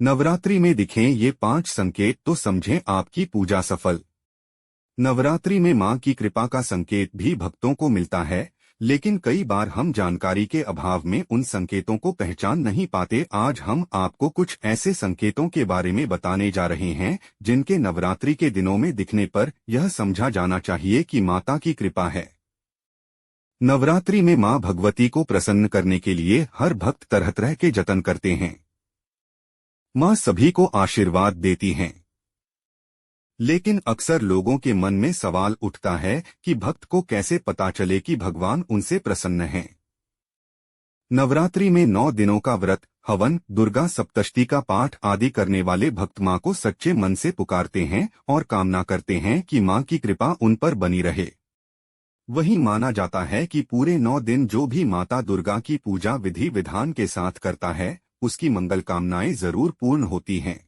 नवरात्रि में दिखें ये 5 संकेत तो समझें आपकी पूजा सफल। नवरात्रि में मां की कृपा का संकेत भी भक्तों को मिलता है, लेकिन कई बार हम जानकारी के अभाव में उन संकेतों को पहचान नहीं पाते। आज हम आपको कुछ ऐसे संकेतों के बारे में बताने जा रहे हैं जिनके नवरात्रि के दिनों में दिखने पर यह समझा जाना चाहिए कि माता की कृपा है। नवरात्रि में मां भगवती को प्रसन्न करने के लिए हर भक्त तरह तरह के जतन करते हैं। मां सभी को आशीर्वाद देती हैं, लेकिन अक्सर लोगों के मन में सवाल उठता है कि भक्त को कैसे पता चले कि भगवान उनसे प्रसन्न हैं। नवरात्रि में 9 दिनों का व्रत, हवन, दुर्गा सप्तशती का पाठ आदि करने वाले भक्त मां को सच्चे मन से पुकारते हैं और कामना करते हैं कि मां की कृपा उन पर बनी रहे। वहीं माना जाता है कि पूरे 9 दिन जो भी माता दुर्गा की पूजा विधि विधान के साथ करता है, उसकी मंगल कामनाएं जरूर पूर्ण होती हैं।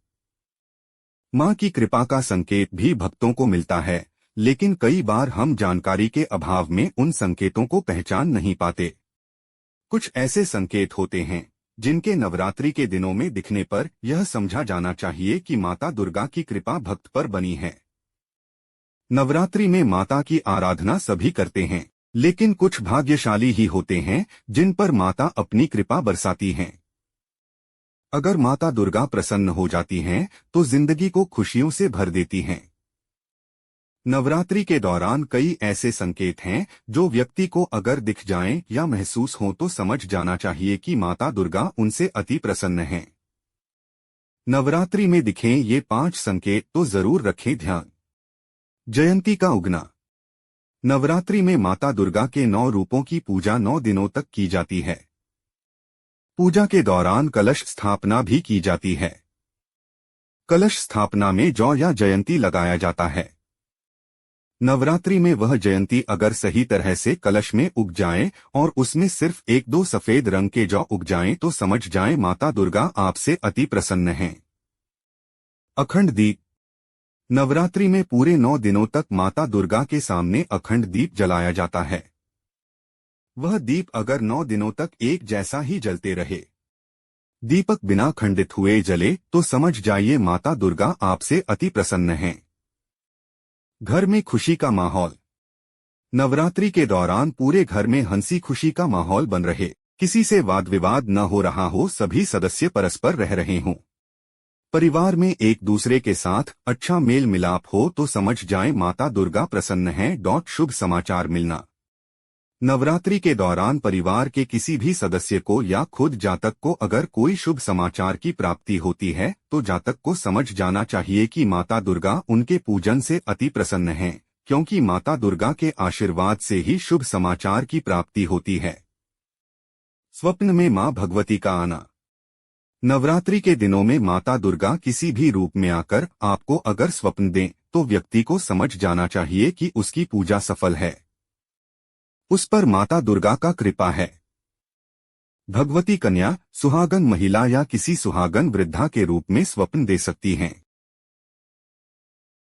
मां की कृपा का संकेत भी भक्तों को मिलता है, लेकिन कई बार हम जानकारी के अभाव में उन संकेतों को पहचान नहीं पाते। कुछ ऐसे संकेत होते हैं जिनके नवरात्रि के दिनों में दिखने पर यह समझा जाना चाहिए कि माता दुर्गा की कृपा भक्त पर बनी है। नवरात्रि में माता की आराधना सभी करते हैं, लेकिन कुछ भाग्यशाली ही होते हैं जिन पर माता अपनी कृपा बरसाती हैं। अगर माता दुर्गा प्रसन्न हो जाती हैं, तो जिंदगी को खुशियों से भर देती हैं। नवरात्रि के दौरान कई ऐसे संकेत हैं जो व्यक्ति को अगर दिख जाएं या महसूस हों तो समझ जाना चाहिए कि माता दुर्गा उनसे अति प्रसन्न हैं। नवरात्रि में दिखें ये 5 संकेत तो जरूर रखें ध्यान। जयंती का उगना। नवरात्रि में माता दुर्गा के 9 रूपों की पूजा 9 दिनों तक की जाती है। पूजा के दौरान कलश स्थापना भी की जाती है। कलश स्थापना में जौ या जयंती लगाया जाता है। नवरात्रि में वह जयंती अगर सही तरह से कलश में उग जाए और उसमें सिर्फ 1-2 सफेद रंग के जौ उग जाएं तो समझ जाएं माता दुर्गा आपसे अति प्रसन्न हैं। अखंड दीप। नवरात्रि में पूरे 9 दिनों तक माता दुर्गा के सामने अखंड दीप जलाया जाता है। वह दीप अगर 9 दिनों तक एक जैसा ही जलते रहे, दीपक बिना खंडित हुए जले, तो समझ जाइए माता दुर्गा आपसे अति प्रसन्न हैं। घर में खुशी का माहौल। नवरात्रि के दौरान पूरे घर में हंसी खुशी का माहौल बन रहे, किसी से वाद विवाद न हो रहा हो, सभी सदस्य परस्पर रह रहे हों, परिवार में एक दूसरे के साथ अच्छा मेल मिलाप हो, तो समझ जाएं माता दुर्गा प्रसन्न हैं। शुभ समाचार मिलना। नवरात्रि के दौरान परिवार के किसी भी सदस्य को या खुद जातक को अगर कोई शुभ समाचार की प्राप्ति होती है, तो जातक को समझ जाना चाहिए कि माता दुर्गा उनके पूजन से अति प्रसन्न हैं, क्योंकि माता दुर्गा के आशीर्वाद से ही शुभ समाचार की प्राप्ति होती है। स्वप्न में मां भगवती का आना। नवरात्रि के दिनों में माता दुर्गा किसी भी रूप में आकर आपको अगर स्वप्न दें, तो व्यक्ति को समझ जाना चाहिए कि उसकी पूजा सफल है, उस पर माता दुर्गा का कृपा है। भगवती कन्या, सुहागन महिला या किसी सुहागन वृद्धा के रूप में स्वप्न दे सकती हैं।